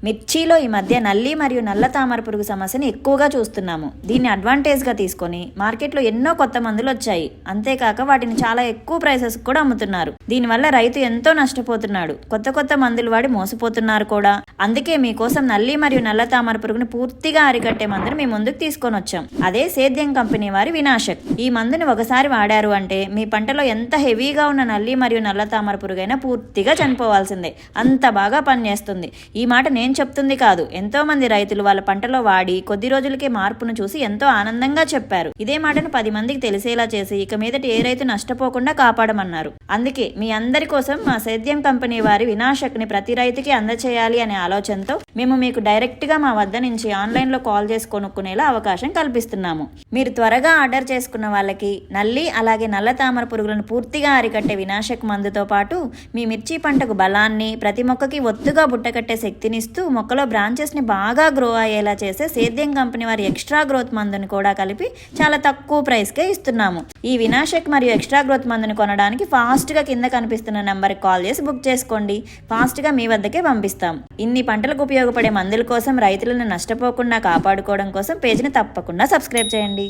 మిర్చిలో ఈ మధ్య నల్లి మరియు నల్ల తామర పురుగు సమస్యని ఎక్కువగా చూస్తున్నాము. దీన్ని అడ్వాంటేజ్గా తీసుకొని మార్కెట్లో ఎన్నో కొత్త మందులు వచ్చాయి. అంతేకాక వాటిని చాలా ఎక్కువ ప్రైసెస్ కూడా అమ్ముతున్నారు. దీనివల్ల రైతు ఎంతో నష్టపోతున్నాడు. కొత్త మందులు వాడి మోసపోతున్నారు కూడా. అందుకే మీకోసం నల్లి మరియు నల్ల తామర పురుగుని పూర్తిగా అరికట్టే మందుని మీ ముందుకు తీసుకొని వచ్చాం. అదే సేద్యం కంపెనీ వారి వినాశక్. ఈ మందుని ఒకసారి వాడారు అంటే మీ పంటలో ఎంత హెవీగా ఉన్న నల్లి మరియు నల్ల తామర పురుగైనా పూర్తిగా చనిపోవాల్సిందే. అంత బాగా పనిచేస్తుంది. ఈ మాట నేను చెప్తుంది కాదు, ఎంతో మంది రైతులు వాళ్ళ పంటలో వాడి కొద్ది రోజులకే మార్పును చూసి ఎంతో ఆనందంగా చెప్పారు. ఇదే మాటను 10 మందికి తెలిసేలా చేసి ఇక మీదట ఏ రైతు నష్టపోకుండా కాపాడమన్నారు. అందుకే మీ అందరి కోసం మా సేద్యం కంపెనీ వారి వినాశక్ ని ప్రతి రైతుకి అందచేయాలి అనే ఆలోచనతో మేము మీకు డైరెక్ట్ గా మా వద్ద నుంచి ఆన్లైన్ లో కాల్ చేసి కొనుక్కునేలా అవకాశం కల్పిస్తున్నాము. మీరు త్వరగా ఆర్డర్ చేసుకున్న వాళ్ళకి నల్లి అలాగే నల్ల తామర పురుగులను పూర్తిగా అరికట్టే వినాశక్ మందుతో పాటు మీ మిర్చి పంటకు బలాన్ని, ప్రతి మొక్కకి ఒత్తుగా బుట్టకట్టే శక్తినిస్తూ మొక్కలో బ్రాంచెస్ ని బాగా గ్రో అయ్యేలా చేసే సేద్యం కంపెనీ వారి ఎక్స్ట్రా గ్రోత్ మందుని కూడా కలిపి చాలా తక్కువ ప్రైస్ కే ఇస్తున్నాము. ఈ వినాశక్ మరియు ఎక్స్ట్రా గ్రోత్ మందుని కొనడానికి ఫాస్ట్ గా కింద కనిపిస్తున్న నంబర్కి కాల్ చేసి బుక్ చేసుకోండి. ఫాస్ట్ గా మీ వద్దకే పంపిస్తాం. ఇన్ని పంటలకు ఉపయోగపడే మందుల కోసం, రైతులను నష్టపోకుండా కాపాడుకోవడం కోసం పేజ్ని తప్పకుండా సబ్స్క్రైబ్ చేయండి.